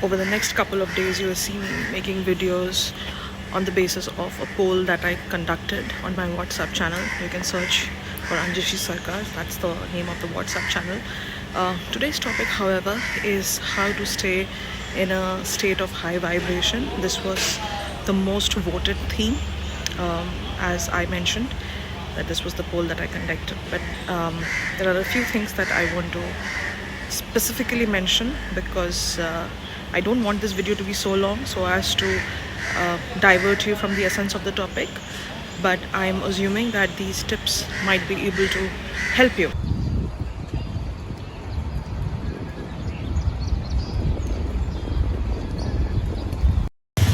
over the next couple of days you will see me making videos on the basis of a poll that I conducted on my WhatsApp channel. You can search for Anjashi Sarkar, that's the name of the WhatsApp channel. Today's topic, however, is how to stay in a state of high vibration. This was the most voted theme, as I mentioned that this was the poll that I conducted, but there are a few things that I want to specifically mention because I don't want this video to be so long so as to divert you from the essence of the topic, but I'm assuming that these tips might be able to help you.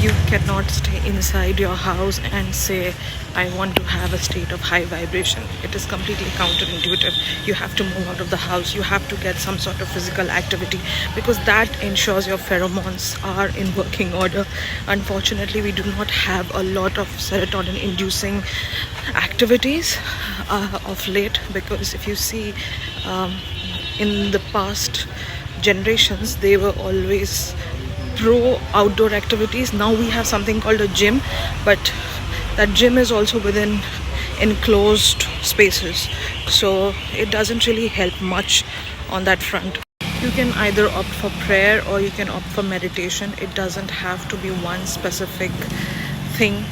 You cannot stay inside your house and say, I want to have a state of high vibration. It is completely counterintuitive. You have to move out of the house. You have to get some sort of physical activity because that ensures your pheromones are in working order. Unfortunately, we do not have a lot of serotonin inducing activities of late, because if you see in the past generations, they were always pro outdoor activities. Now we have something called a gym, but that gym is also within enclosed spaces, so it doesn't really help much on that front. You can either opt for prayer or you can opt for meditation. It doesn't have to be one specific thing,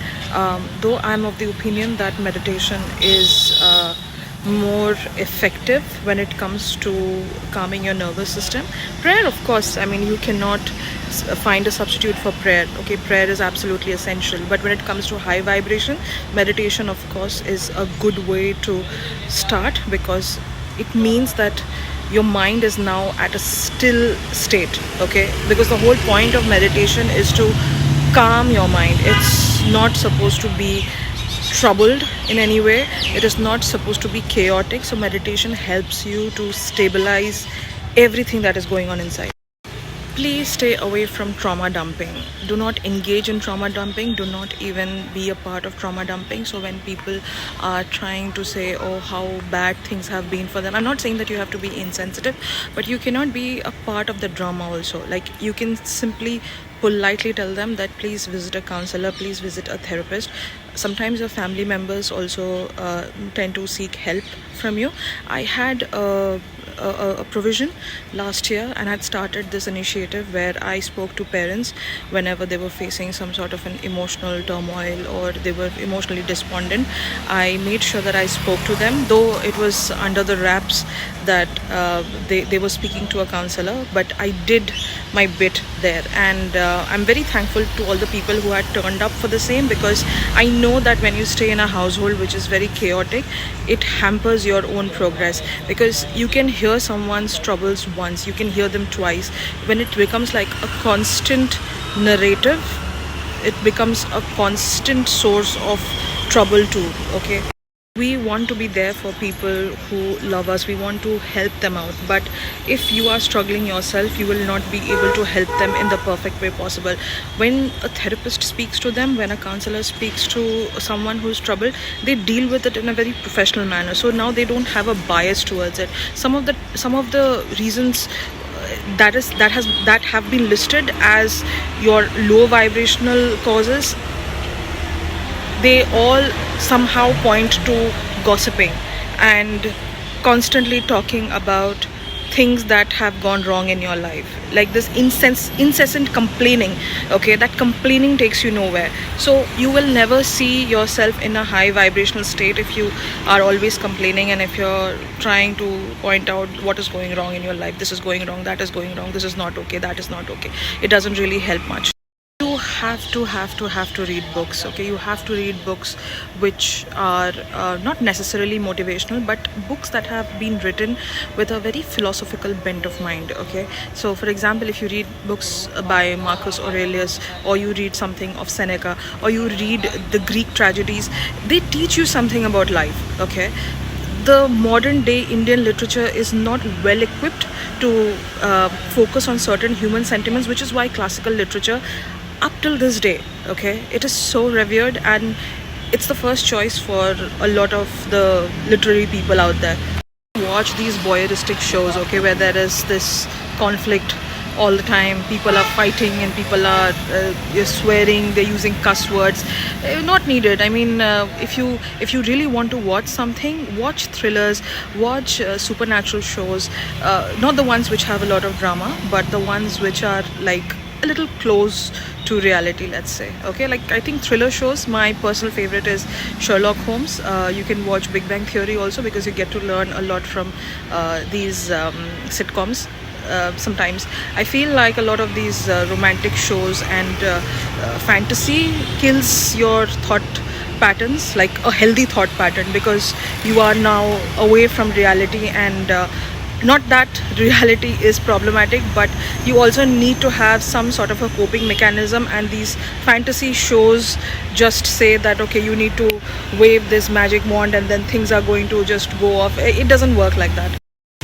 though I'm of the opinion that meditation is more effective when it comes to calming your nervous system. Prayer, of course, I mean, you cannot find a substitute for prayer. Okay, prayer is absolutely essential, but when it comes to high vibration, meditation, of course, is a good way to start, because it means that your mind is now at a still state. Okay, because the whole point of meditation is to calm your mind. It's not supposed to be troubled in any way. It is not supposed to be chaotic. So meditation helps you to stabilize everything that is going on inside. Please stay away from trauma dumping. Do not engage in trauma dumping. Do not even be a part of trauma dumping. So when people are trying to say, oh, how bad things have been for them, I'm not saying that you have to be insensitive, but you cannot be a part of the drama also. Like, you can simply politely tell them that please visit a counselor, please visit a therapist. Sometimes your family members also tend to seek help from you. I had a provision last year and had started this initiative where I spoke to parents whenever they were facing some sort of an emotional turmoil or they were emotionally despondent. I made sure that I spoke to them, though it was under the wraps that they were speaking to a counselor, but I did my bit there, and I'm very thankful to all the people who had turned up for the same, because I know that when you stay in a household which is very chaotic, it hampers your own progress, because you can hear someone's troubles once, you can hear them twice. When it becomes like a constant narrative, it becomes a constant source of trouble too. Okay, we want to be there for people who love us. We want to help them out. But if you are struggling yourself, you will not be able to help them in the perfect way possible. When a therapist speaks to them, when a counselor speaks to someone who's troubled, they deal with it in a very professional manner. So now they don't have a bias towards it. Some of the reasons that have been listed as your low vibrational causes, they all somehow point to gossiping and constantly talking about things that have gone wrong in your life, like this incessant complaining. Okay, that complaining takes you nowhere. So you will never see yourself in a high vibrational state if you are always complaining, and if you're trying to point out what is going wrong in your life. This is going wrong, that is going wrong, this is not okay, that is not okay. It doesn't really help much. You have to read books. Okay, you have to read books which are not necessarily motivational, but books that have been written with a very philosophical bent of mind. Okay, so for example, if you read books by Marcus Aurelius, or you read something of Seneca, or you read the Greek tragedies, they teach you something about life. Okay, the modern day Indian literature is not well equipped to focus on certain human sentiments, which is why classical literature, up till this day, okay, it is so revered, and it's the first choice for a lot of the literary people out there. Watch these voyeuristic shows, okay, where there is this conflict all the time. People are fighting and people are swearing, they're using cuss words. Not needed. I mean, if you really want to watch something, watch thrillers, watch supernatural shows, not the ones which have a lot of drama, but the ones which are like a little close to reality, let's say. Okay, like I think thriller shows, my personal favorite is Sherlock Holmes. You can watch Big Bang Theory also, because you get to learn a lot from these sitcoms. Sometimes I feel like a lot of these romantic shows and fantasy kills your thought patterns, like a healthy thought pattern, because you are now away from reality. And not that reality is problematic, but you also need to have some sort of a coping mechanism, and these fantasy shows just say that okay, you need to wave this magic wand and then things are going to just go off. It doesn't work like that.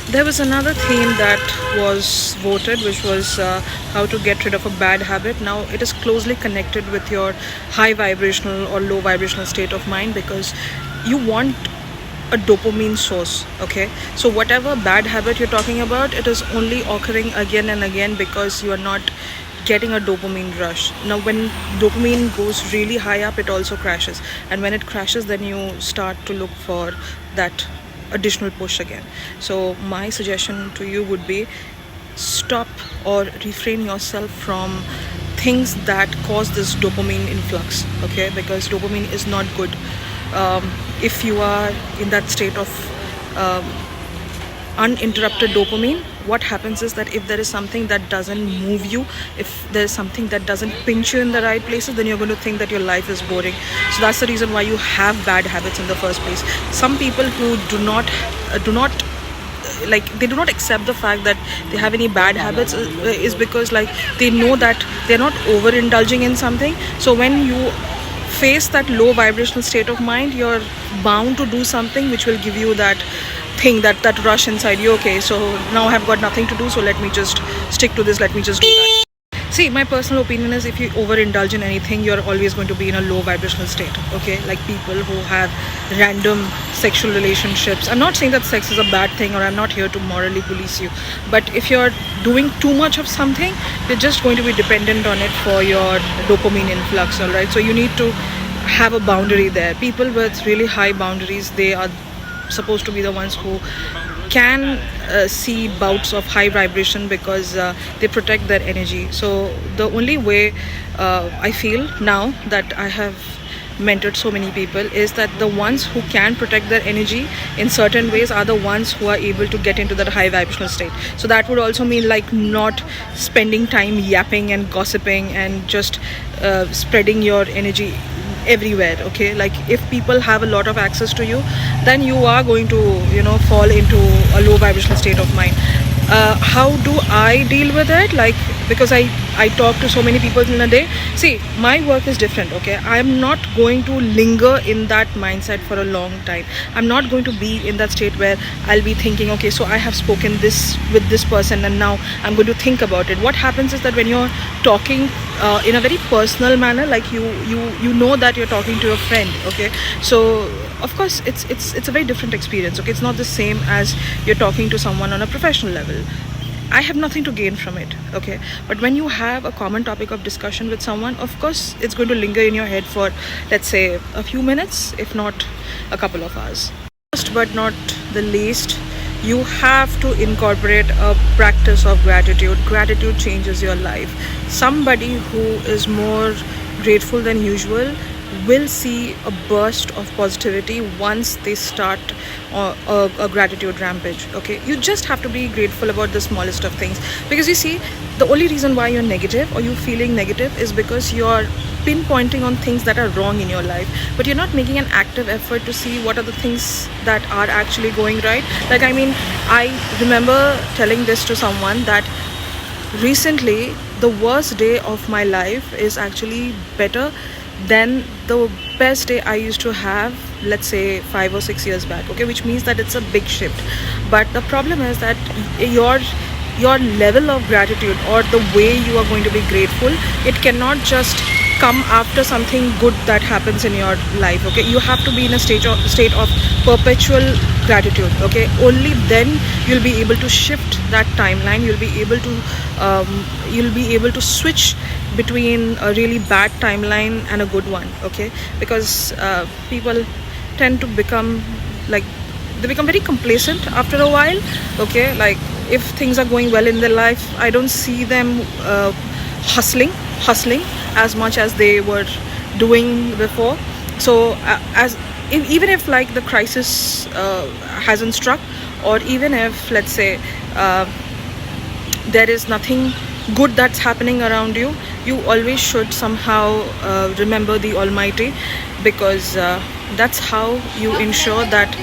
There was another theme that was voted, which was how to get rid of a bad habit. Now, it is closely connected with your high vibrational or low vibrational state of mind, because you want a dopamine source. Okay, so whatever bad habit you're talking about, it is only occurring again and again because you are not getting a dopamine rush. Now, when dopamine goes really high up, it also crashes, and when it crashes, then you start to look for that additional push again. So my suggestion to you would be, stop or refrain yourself from things that cause this dopamine influx. Okay, because dopamine is not good. If you are in that state of uninterrupted dopamine, what happens is that if there is something that doesn't move you, if there is something that doesn't pinch you in the right places, then you're going to think that your life is boring. So that's the reason why you have bad habits in the first place. Some people who do not like, they do not accept the fact that they have any bad habits is because like they know that they're not overindulging in something. So when you face that low vibrational state of mind, you're bound to do something which will give you that thing, that rush inside you. Okay, so now I've got nothing to do, so let me just stick to this, let me just do that. See, my personal opinion is, if you overindulge in anything, you're always going to be in a low vibrational state. Okay, like people who have random sexual relationships. I'm not saying that sex is a bad thing, or I'm not here to morally police you, but if you're doing too much of something, you're just going to be dependent on it for your dopamine influx. All right, so you need to have a boundary there. People with really high boundaries, they are supposed to be the ones who can see bouts of high vibration, because they protect their energy. So the only way I feel now that I have mentored so many people is that the ones who can protect their energy in certain ways are the ones who are able to get into that high vibrational state. So that would also mean like not spending time yapping and gossiping and just spreading your energy everywhere. Okay, like if people have a lot of access to you, then you are going to, you know, fall into a low vibrational state of mind. How do I deal with it? Like, because I talk to so many people in a day. See, my work is different. Okay, I'm not going to linger in that mindset for a long time. I'm not going to be in that state where I'll be thinking, okay, so I have spoken this with this person and now I'm going to think about it. What happens is that when you're talking in a very personal manner, like you know that you're talking to a friend. Okay, so of course it's a very different experience. Okay, it's not the same as you're talking to someone on a professional level. I have nothing to gain from it. Okay, but when you have a common topic of discussion with someone, of course it's going to linger in your head for, let's say, a few minutes, if not a couple of hours. Last but not the least, you have to incorporate a practice of gratitude. Gratitude changes your life. Somebody who is more grateful than usual will see a burst of positivity once they start a gratitude rampage. Okay, you just have to be grateful about the smallest of things, because you see, the only reason why you're negative or you feeling negative is because you're pinpointing on things that are wrong in your life, but you're not making an active effort to see what are the things that are actually going right. Like, I mean, I remember telling this to someone that recently the worst day of my life is actually better than the best day I used to have, let's say 5 or 6 years back. Okay, which means that it's a big shift. But the problem is that your level of gratitude, or the way you are going to be grateful, it cannot just come after something good that happens in your life. Okay, you have to be in a state of perpetual gratitude. Okay, only then you'll be able to shift that timeline. You'll be able to switch between a really bad timeline and a good one. Okay, because people tend to become like, they become very complacent after a while. Okay, like if things are going well in their life, I don't see them hustling as much as they were doing before. So even if like the crisis hasn't struck, or even if, let's say, there is nothing good that's happening around you, you always should somehow remember the Almighty, because that's how you ensure that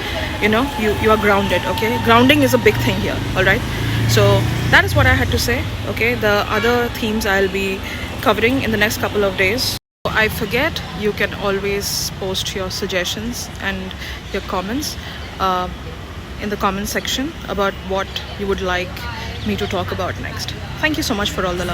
you are grounded. Okay, grounding is a big thing here. All right, so that is what I had to say. Okay, the other themes I'll be covering in the next couple of days. I forget, you can always post your suggestions and your comments in the comment section about what you would like me to talk about next. Thank you so much for all the love.